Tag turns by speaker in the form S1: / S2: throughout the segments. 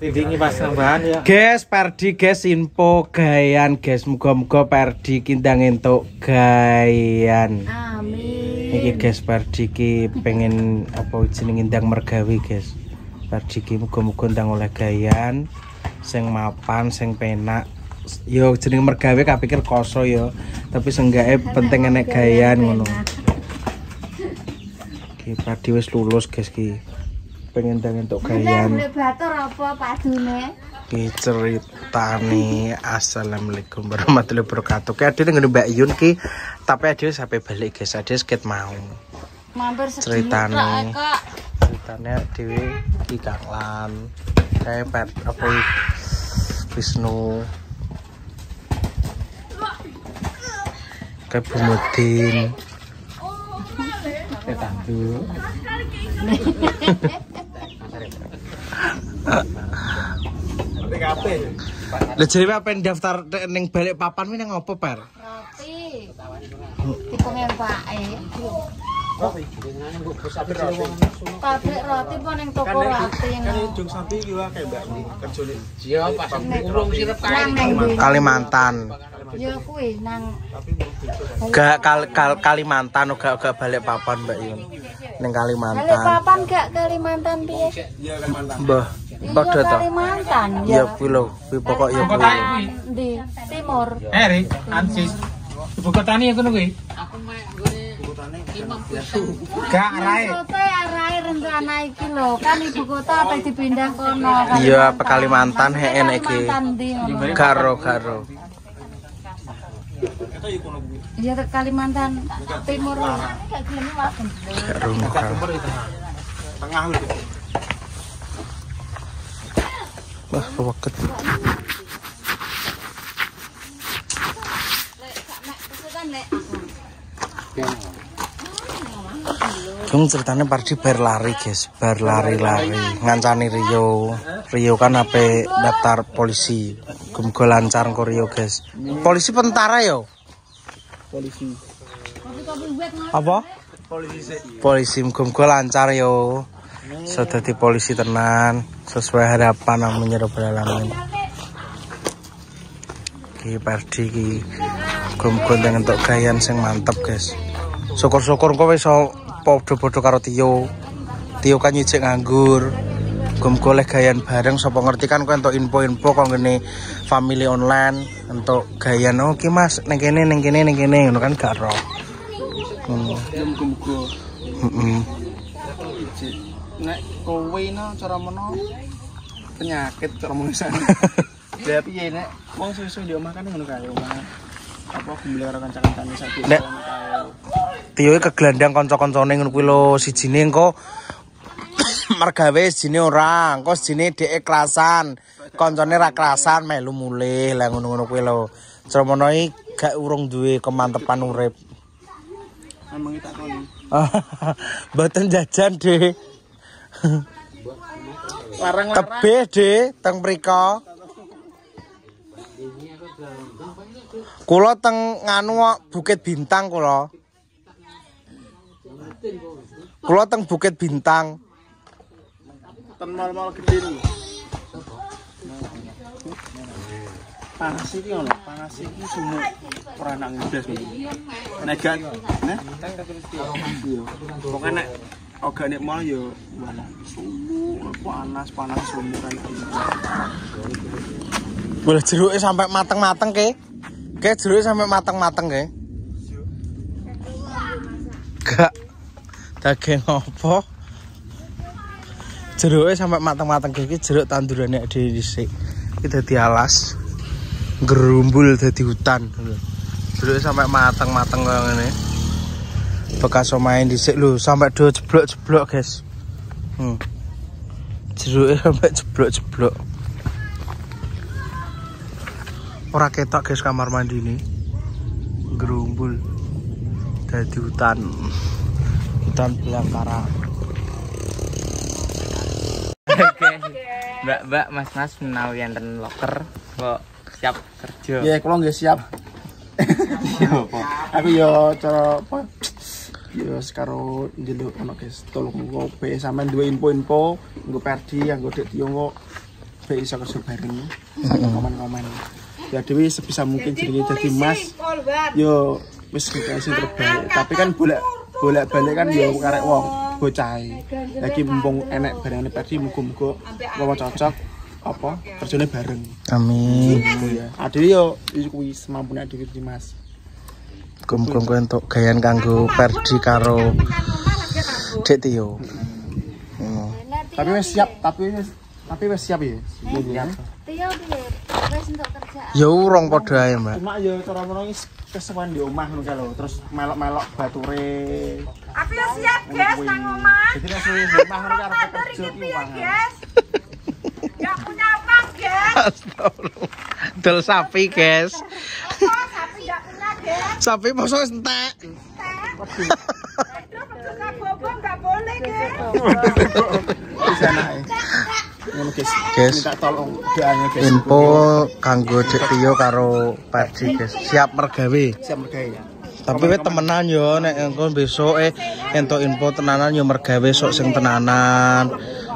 S1: Tidingi pas nambahan ya.
S2: Guys, Perdi guys info gayan guys. Muga-muga Perdi kindang entuk gayan.
S3: Amin.
S2: Iki guys Perdi ki pengen apa jeneng ndang mergawe guys. Perdi ki muga-muga ndang oleh gayan sing mapan, sing penak. Yo jeneng mergawe kapikir koso yo, tapi seenggaknya penting enek gayan ngono. Ki Perdi wis lulus guys ki. Pengen ndang entuk gayan.
S3: Boleh batur apa padune?
S2: Ki ceritane assalamualaikum warahmatullahi wabarakatuh. Ki ade ngene Mbak Yun ki, tapi ade sampai balik guys, ade seket mau.
S3: Mampir sedih Kak.
S2: Ceritane dhewe ki Kanglan. Kayak apa Wisnu. Kayak Bumudin.
S1: Ketandu.
S2: Lah jare apa daftar ning balik papan kuwi nang opo, Per?
S3: Roti. Dipengin pake. Pabrik roti apa ning toko roti ngono.
S1: Jung sapi iki wae kayak Mbak Ndi kerjane.
S4: Iya, pas urung sirep
S2: Kalimantan.
S3: Ya kuwi nang
S2: Gak Kalimantan gak balik papan Mbak Yun. Ning Kalimantan.
S3: Balikpapan gak Kalimantan piye?
S1: Iya Kalimantan.
S2: Mbah, padha to.
S3: Kalimantan
S2: Ya kuwi lho, kuwi pokok ya kuwi.
S3: Di timur.
S1: Ri, Ansis. Ibu kotane ya ngono kuwi.
S4: aku mek gone Imam Kusum.
S1: Gak arahe.
S3: Maksudnya arahe rencana iki lho, kan ibu kota apa dipindah kono.
S2: Iya, pe Kalimantan hek enek iki.
S3: Kalimantan ndi ngono.
S2: Garo.
S3: Iya ke Kalimantan Timur. Gak gelem wae.
S1: Tengah lho.
S2: Wah, keweket. Kung ceritanya Pardi berlari guys, berlari-lari ngancani Rio kan ape daftar polisi, gumgo lancar kok Rio guys. Polisi tentara yo.
S1: Polisi.
S2: Apa? Polisi gumgo lancar yo. So dadi polisi tenan sesuai harapan namanya Rabbul Alamin. Ki Pardi ki gumgo ndang entuk gayan sing mantep guys. Syukur-syukur kowe iso podo-podo karo Tio kan nyicik nganggur golek gayan bareng sapa ngerti kan kowe entuk info-info kok ngene family online entuk gayan oke Mas ning kene ngono kan gak ro ngono
S1: Muga-muga.
S2: Heeh
S1: Nek kowe no cara meno penyakit cara menisan. Ya piye nek wong susu di omah kan ngono kae omah. Apa beli karo kanca-kancane saiki.
S2: Nek Tio kegelandang kanca-kancane ngono kuwi lho sijine engko mergawe sijine ora, engko sijine dhek kelasan, kancane ra kelasan melu mulih lah ngono-ngono kuwi lho. Cemono iki gak urung duwe kemantepan urip.
S1: Emang tak koni.
S2: Mboten jajan, Dik.
S1: Larang-larang.
S2: Tebih, Dik, teng mriko. Kula teng nganu Bukit Bintang kula. Kula teng Bukit Bintang.
S1: Ten mal-mal gede iki. Panas iki ngono, panas iki sumuk ora nang ndas iki. Nek gak, nah, kan terus iki. Pokoke nek ogane mal yo sumuk panas sumuk kan.
S2: Boleh jeruke sampai mateng-mateng ke? Ke jeruke sampai mateng-mateng ke? Gak. Daging apa? Jeruke sampai mateng-mateng ke iki jeruk tandurane dhewe dhisik. Iki dadi alas. Gerumbul dadi hutan. Jeruke sampai mateng-mateng kaya ngene. Bekas omahe dhisik lho sampai do jeblok-jeblok, guys. Jeruke sampai jeblok-jeblok. Ora ketok guys kamar mandi ini gerumbul dadi hutan belangkara.
S4: Oke. Mbak Mas menawi enten loker kok siap kerja.
S1: Ya kula nggih siap. Aku yo cara apa? Yo sekaro ndelok ono guys, tolong ngopi sampean duwe info-info nggo Perdi, nggo Dek Tio kok kabeh iso kerja bareng. Komen-komen. Ya dhewe sebisa mungkin jenenge dadi Mas. Yo wis sing terbaik. Tapi kan bolak-balik kan yo karek wong bocah. Lagi mumpung enek barangane Perdi muga-muga wae cocok apa kerjane bareng.
S2: Amin.
S1: Ya. Adewe yo kuwi semampune adewe Mas.
S2: Muga-muga entuk gayan kanggo Perdi karo Dek Tio.
S1: Tapi wis siap, tapi wis siap ya.
S3: Tio piye? Wis entuk kerjaan.
S2: Ya urung padha ae, Mbak.
S1: Cuma ya cara ngono iki kesewan di omah ngono lho, terus melok-melok bature.
S5: Aku ya siap, guys, nang omah.
S1: Jadi nek suwe omah ngono karo kerja ki wae.
S5: Guys. Ya punya uang, guys.
S2: Astagfirullah. Dol sapi, guys.
S5: Apa sapi enggak punya, guys?
S2: Sapi mosok entek.
S5: Enggak bobong enggak boleh, guys.
S1: Wis anake. Ngono guys.
S2: Guys.
S1: Minta tolong doanya guys.
S2: Info kanggo Dek Tio karo Perdi, guys. Siap mergawe.
S1: Siap mergawe.
S2: Tapi wis temenan yo nek engko besok entuk info tenanan yo mergawe sok sing tenanan.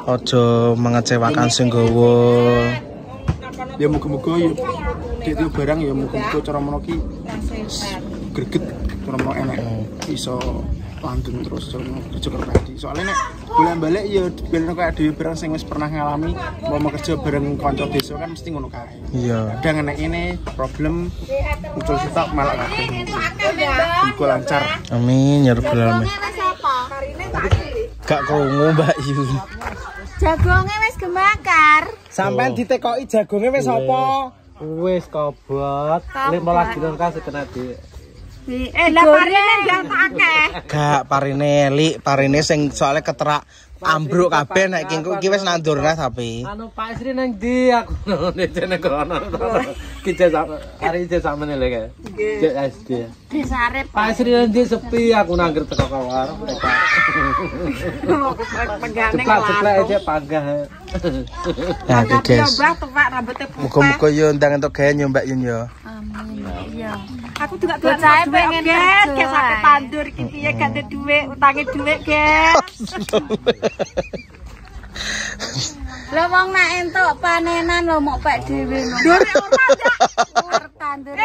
S2: Aja mengecewakan sing gowo.
S1: Ya muga-muga yo Dek Tio barang ya muga-muga cara mono ki greget cara mono enak iso langgeng terus kerja kerja. Soalnya nek bolak-balik ya ben kok dhewe barang sing wis pernah ngalami mau kerja bareng kanca desa kan mesti ngono kae.
S2: Iya.
S1: Kadang enek ini problem muncul sitok malah kabeh. Muga lancar.
S2: Amin ya rabbal alamin. Gak krungu Mbak Yu.
S3: Jagonge wis gemakar.
S2: Sampeyan ditekoki jagonge wis apa?
S6: Wis kobot. 15 dina kan setengah di.
S5: Lah parine ndak akeh.
S2: Gak parine elik, parine sing soalnya keterak ambruk kabeh nek iki wis nandur nah tapi.
S6: Anu Pak Sri nang ndi aku ngene kono. Ki hari iki sampeyan lho kae. Cek SD.
S3: Desare
S6: Pak Sri nang ndi sepi aku nangger teko kawar.
S5: Penggane
S6: Ceplak aja panggah.
S2: Ya guys.
S5: Mbah tuwak rambutnya
S2: Muga-muga yo ndang entuk gawe yo Mbak Yun yo.
S3: Amin. Iya.
S5: Aku juga
S3: Bocahe pengen
S5: guys,
S3: kerja.
S5: guys sampe tandur iki piye ganti dhuwit, utange dhuwit, guys.
S3: Lah wong nek entuk panenan lho mok pek dhewe lho.
S5: Dur ora ndak.
S3: Tandur.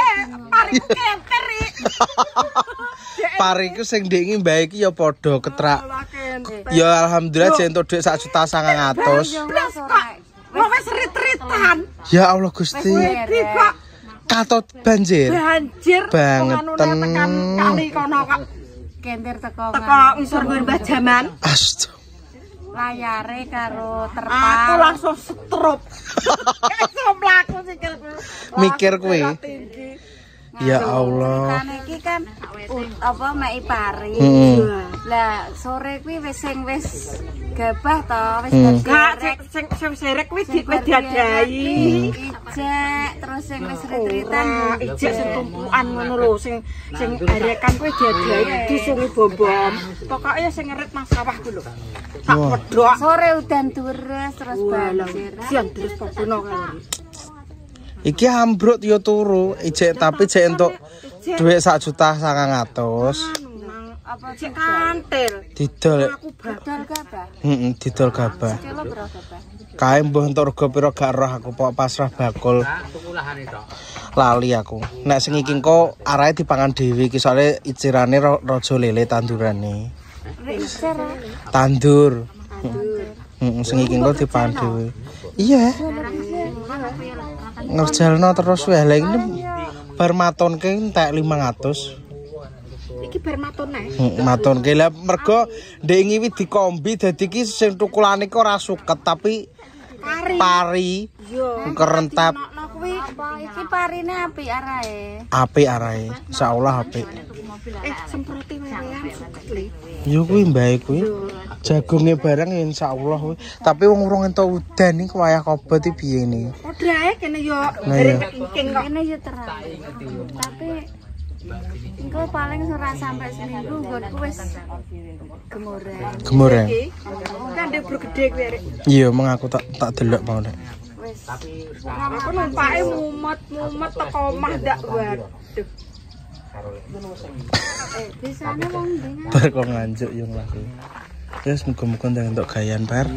S5: Pariku kenter iki.
S2: Pariku sing ndek iki mbak iki ya padha ketrak. Ya alhamdulillah jek entuk dhuwit 1.900.000.
S5: Blas kok. Wong wis rit-ritan.
S2: Ya Allah Gusti.
S5: Iki kok
S2: Katut banjir.
S5: banjir
S2: Bangetan.
S5: tekan kali kono kok.
S3: Kentir teko
S5: Teko ngisor nggon Mbah Jaman.
S2: Astaga.
S3: layare karo
S5: Aku
S3: terpal.
S5: langsung strup. Langsung mlaku sikilku.
S2: Mikir kuwi. Ya
S3: Nganu,
S2: Allah.
S3: ceritane iki kan apa meki pari. Lah sore kuwi wis gabah to, wis
S5: Gak sing serek kuwi wis diadahi.
S3: ijek terus sing wis rit-ritan
S5: Ijek sing tumpukan ngono lho, sing arekan kuwi diadahi disungi bom-bom. Pokoke sing ngerit nang sawah ku lho. Tak wedhok.
S3: sore udan deres terus banjir.
S5: Sian terus pokono kali.
S2: Iki ambruk yo turu, ijek tapi jek entuk dhuwit 1.900.000.
S3: Apa
S5: Cek kantil.
S2: Didol.
S5: Aku
S3: didol gabah?
S2: Didol gabah.
S3: Kilo berapa gabah?
S2: Kae mbah entuk rega pira gak roh aku pokok pasrah bakul. Lali aku. Nek sing iki engko arahe dipangan dhewe iki soalé icirane raja lele tandurane.
S3: Icer.
S2: Tandur. Sing iki engko dipangan dhewe. Iya. Ngerjalno terus wae lha iki bar matonke entek 500.
S5: iki bar matone.
S2: Matonke lah mergo ndek ngiwi dikombi dadi iki sing tukulane iki ora suket tapi pari.
S5: Yo.
S2: Kerentap.
S3: Kuwi iki parine apik arahe.
S2: Apik arahe. Insyaallah apik.
S5: Semproti wewean suket le.
S2: Yo kuwi mbae kuwi. Jagonge barang ya insyaallah kuwi. Tapi wong urung entuk udan iki wayah kobot iki piye ini.
S5: Odrae kene yo
S2: Nah, iya.
S5: kengking kok.
S3: Kene yo terang. Tapi engko paling ora sampai seminggu nggonku wis gemoreng.
S2: Gemoreng.
S5: Kan ndek bro gedhe kuwi arek.
S2: Iya mengaku tak delok mau nek.
S3: Wis.
S5: Aku numpake mumet teko omah ndak waduh.
S3: Bisane wong ndi?
S2: Bar kok nganjuk yo nglaku. Wis muga-muga ndang entuk gayan bar.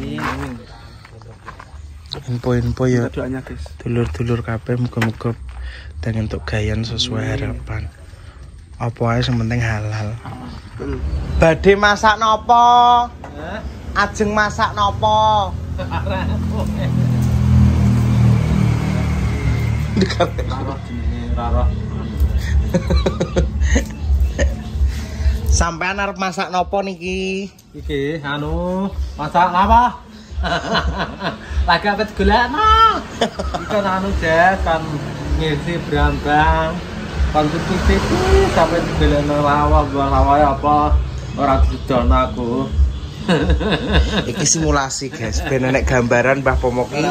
S2: info-info ya
S1: doanya guys.
S2: dulur-dulur kabeh muga-muga dan untuk gayan sesuai harapan. Apa ae sing penting halal. Badhe masak napa? Ajeng masak napa? Sampean arep masak napa niki?
S6: Iki anu masak apa? Lagi apa golekno? Iki anu Jas kan ngisi brambang. Kan titik sampai golekno lawah, buah lawah apa? Ora didono aku.
S2: Iki simulasi guys, ben nek gambaran Mbah Pomoki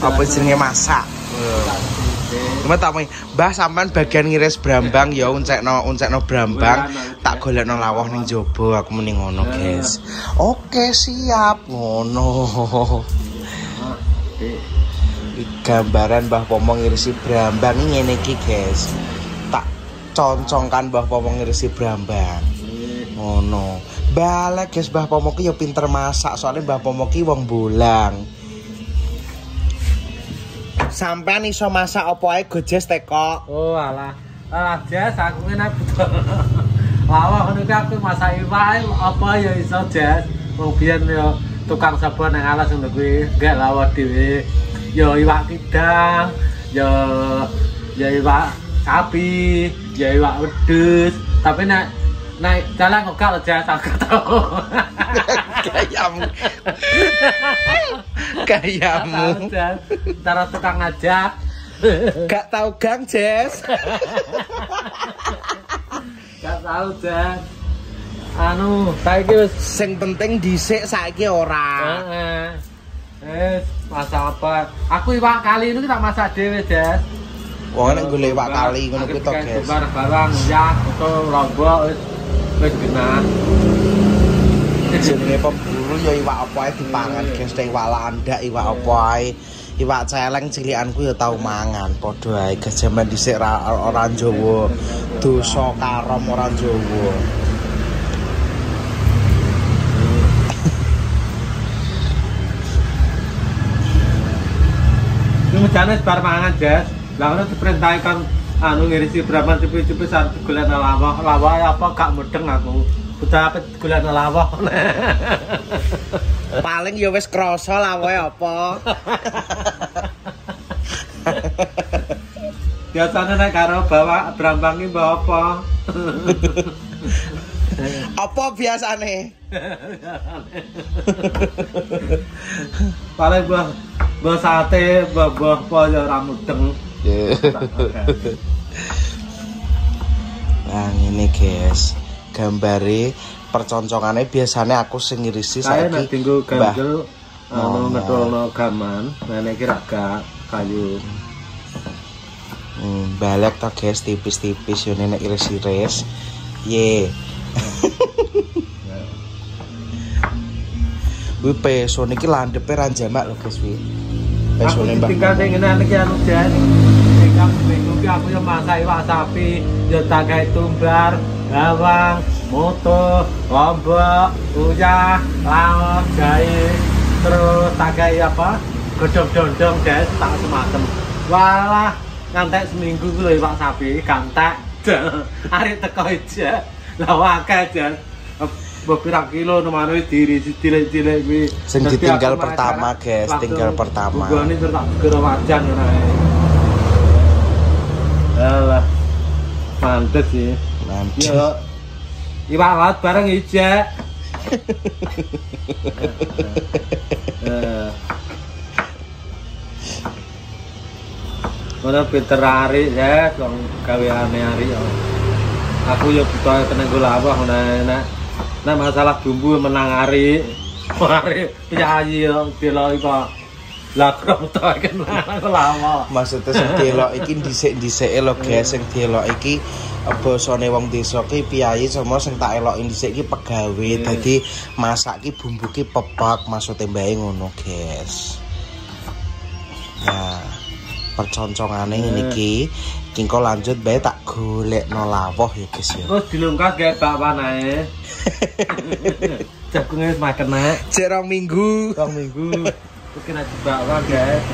S2: apa jenenge masak. Cuma tak mau, Mbah sampean bagian ngiris brambang ya uncekno brambang, tak golekno lawah ning jaba, aku muni ngono guys. Oke, siap ngono. Gambaran Mbah Pomo ngirisi brambang ngene iki guys. Tak concongkan Mbah Pomo ngirisi brambang. Ngono. Balik guys, Mbah Pomo ki ya pinter masak, soalnya Mbah Pomo ki wong bolang. Sampean iso masak apa ae gojes teko.
S6: Oh alah. Alah Jas aku ngene butuh. Lawah ngono ki aku masak iwak apa ya iso Jas. Wong biyen yo tukang sapa nang alas ngono kuwi, gak lawah dhewe. Yo iwak kidang, yo iwak sapi, yo iwak wedhus. Tapi nek dalan kok gak Jas aku tau. Kayamu cara tukang ngajak
S2: gak tau gang Jess.
S6: gak tau Jas anu saiki wis
S2: sing penting dhisik saiki ora.
S6: Masak apa aku iwak kali ini tak masak dhewe Jas.
S2: Wong nek golek iwak kali ngono kuwi to guys.
S6: Barang ya atau lombok wis genah.
S2: Jenenge pemburu ya iwak apa ae dipangan guys, iwak landak, iwak apa ae. Iwak celeng cilikanku ya tau mangan, padha ae guys, jaman dhisik ora Jawa. Dosa karom ora Jawa.
S6: Iki mejane bar mangan Jas. Lah ngono diperintahkan anu ngirisi berapa cepet-cepet sarep golek lawah apa gak mudeng aku. Udah apa gula lawah.
S2: Paling ya wis krasa lawahe apa.
S6: Biasane nek karo bawa brambang iki mbok apa?
S2: Apa biasane?
S6: Paling mbok sate, mbok apa ya ora mudeng.
S2: Nah, ini guys. Gambare perconcongane biasanya aku sing ngirisi saiki.
S6: Nek dinggo ganjel anu ngetolno gaman, nek iki ra kayu.
S2: Balik to guys tipis-tipis yo nek iris-iris. Ye. Kuwi peso niki landhepe ra jamak lho guys kuwi. Pesone Mbak.
S6: Tinggal ngene iki anu Jan. Tinggal minggu iki aku yo masak iwak sapi, yo tak gawe tumbar. Bawang, moto, lombok, uyah, laos, jahe, terus tak kayak apa? Godong-dondong Jas, tak semacam. Walah, ngantek seminggu gue lho Pak sapi, gantek. Arek teko aja. Lah akeh Jas. Beberapa kilo nomano diri cilik-cilik kuwi.
S2: Sing ditinggal pertama, guys, tinggal pertama.
S6: Gua ini tak gero wajan ngono ae. Alah. Mantes sih. Yo, iwak laut bareng ijek. Mana pinter ari ya, wong gaweane ari yo. Aku yo butuh kena golawah nek masalah bumbu menang ari. Ari piyayi yo delok iku. Lah kok kena golawah.
S2: Maksudnya sing delok iki dhisik-dhisike lho guys, sing delok iki basane wong desa ki piyayi sama sing tak eloki dhisik iki pegawe. Dadi masak ki bumbu ki pepek, maksude mbae ngono, guys. Nah, perconcongane ngene iki, kingko lanjut bae tak golekno lawuh ya, guys ya.
S6: Terus dilungkas gawe bakwan ae. Jagunge wis makan nek.
S2: Cek 2 minggu.
S6: 2 minggu. kena dibawa guys.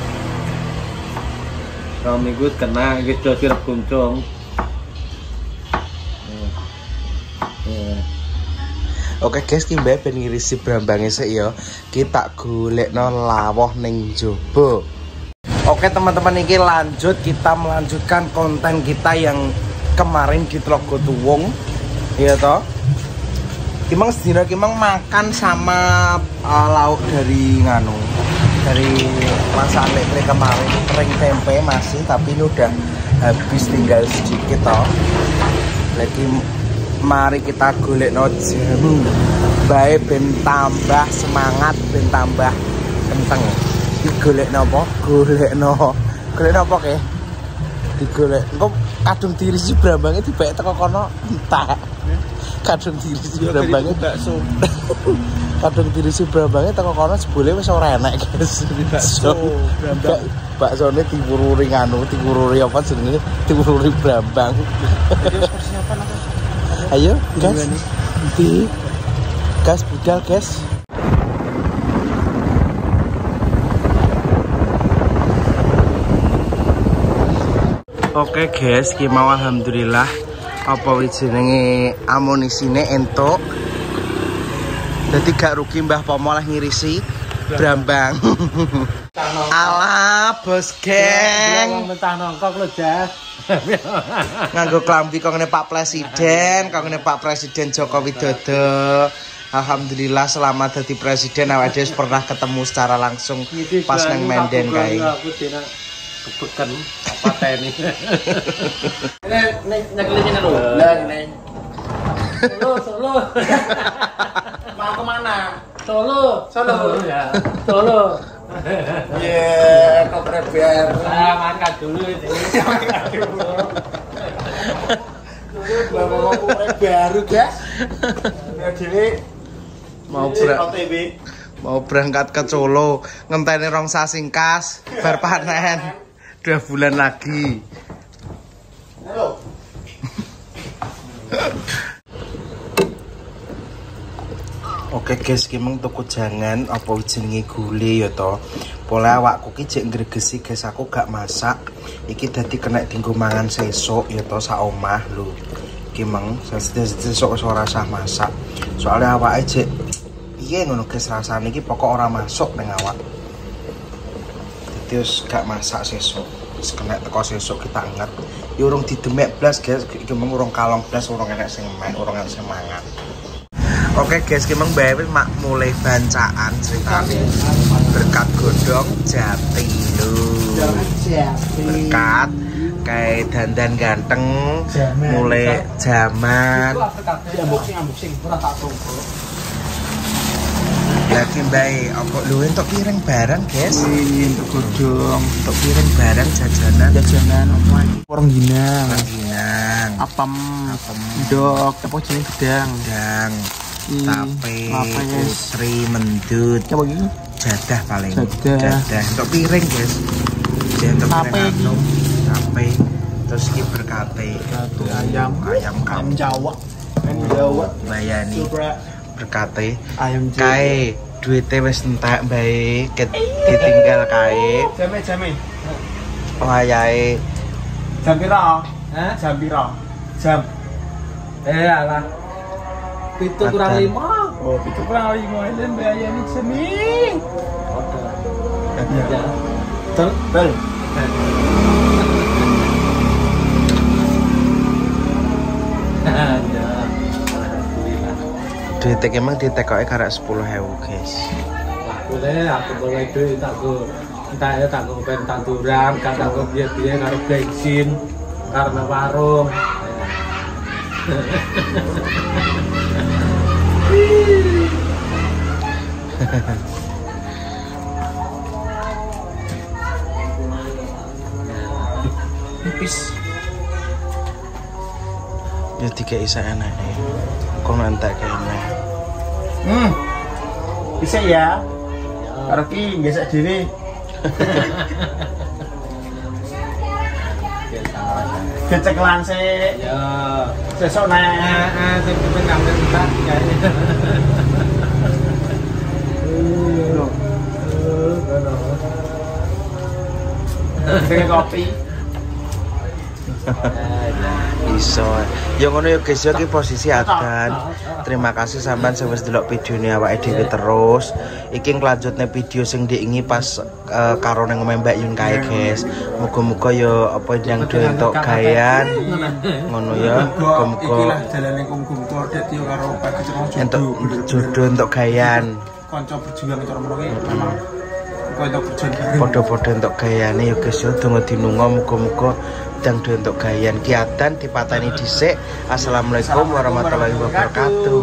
S6: Kalau minggu kena gitu sirap kuncung.
S2: Oke guys, ki mbak ben ngirisi brambange sik ya. Kita golekno lawuh ning njaba. Oke teman-teman, ini lanjut, kita melanjutkan konten kita yang kemarin di Tlogo Tuwung. Iya toh. Kimang sedina kimang makan sama lauk dari masakan lele kemarin, kering tempe masih, tapi ini udah habis, tinggal sedikit toh. Lagi mari kita golekno jamu. Bae ben tambah semangat, ben tambah kenteng. Golekno apa? Golekno apa ke? Digolek. Engko kadung dirisi brambange dibek teko kono entak. Kadung dirisi brambange bakso. Kadung dirisi brambange teko kono jebule wis ora enek, guys. Bakso brambang. Baksone diwururi diwururi apa jenenge? Diwururi brambang.
S1: Persiapan apa?
S2: Ayo, guys. Di gas budal, guys. Oke guys, ki mau alhamdulillah apa jenenge amunisine entuk. Dadi gak rugi Mbah Pomo lah ngirisi brambang. Ala bos geng.
S6: Mentah nongkok lho, Jas.
S2: Nganggo klambi kok ngene Pak Presiden Joko Widodo. Alhamdulillah selamat jadi presiden. Awake dhewe pernah ketemu secara langsung pas nang Menden kae.
S6: Kebekan apa teni.
S1: Ini nyekelin lho. Lah ini.
S6: Solo.
S1: Mau kemana?
S6: Solo. Ya. Solo.
S1: Ye, kok preber.
S6: Makan dulu ini.
S1: Bawa baru, guys. Jadi
S2: mau berangkat ke Solo, ngenteni rong sasingkas, bar panen. 2 bulan lagi.
S1: Halo.
S2: Oke guys, ki mung tuku jangan apa jenenge gule ya to. Pole awakku ki jek ngregesi guys, aku gak masak. Iki dadi kena dienggo mangan sesuk ya to sak omah lho. Ki mung sesuk ora rasa masak. Soalnya awake jek piye ngono guys rasane iki pokok ora masuk ning awak. Terus gak masak sesuk. Wis kena teko sesuk kita anget. Ya urung didemek blas guys, iki mung urung kalong blas, urung enek sing mangan. Oke guys, kimeng bae mak mulai bancaan ceritane. Berkat godhong jati lho. Berkat kayak dandan ganteng, mulai jaman.
S1: Unboxing ora tak tunggu.
S2: Lagi bae apa lu entuk piring barang, guys?
S1: Untuk godhong,
S2: Untuk piring barang jajanan
S1: apa? Orang ginang.
S2: Apem,
S1: Ndok, apa jenenge gedang.
S2: tape, putri, mendut.
S1: Coba gini.
S2: Jadah paling.
S1: Jadah.
S2: Untuk piring, guys. Untuk
S1: Tape
S2: piring tape. Terus ki berkate
S1: ayam Jawa.
S2: Bayani. Berkate
S1: Ayam
S2: kae duite wis entek bae ditinggal kae.
S1: Jame.
S2: Wayahe
S1: Jam pira? Jam pira? Jam.
S6: Alah. 7 kurang 5.
S1: Oh, 7 kurang 5 ini bayani semi. Ya. Betul.
S2: duite emang ditekoke karek 10.000, guys.
S6: Aku boleh duit tak go ben tanduran, tak go biaya karo bensin, karena warung.
S1: Tipis.
S2: Ya tiga isa enak kok nanti kayaknya.
S1: Bisa ya. Karo ki gesek dhewe. Gecek lanse.
S6: Ya,
S1: Sesuk nek
S6: sing penting ngambil kita kayaknya.
S1: Pengen kopi.
S2: Iso. Ya ngono ya guys, ya iki posisi adan. Terima kasih sampean sing wis delok videone awake dhewe terus. Iki nglanjutne video sing diingi pas karo nang Mbak Yun kae guys. Muga-muga ya apa yang do entuk gayan. Ngono ya. Muga-muga
S1: iki lah dalane muga-muga dadi karo Pak
S2: entuk jodoh entuk gayan.
S1: Kanca berjuang cara menenge memang kok berjuang
S2: Podo-podo entuk gayane ya guys ya donga dinunga muga-muga dang do entuk gayan kiatan dipatani dhisik. Assalamualaikum warahmatullahi wabarakatuh.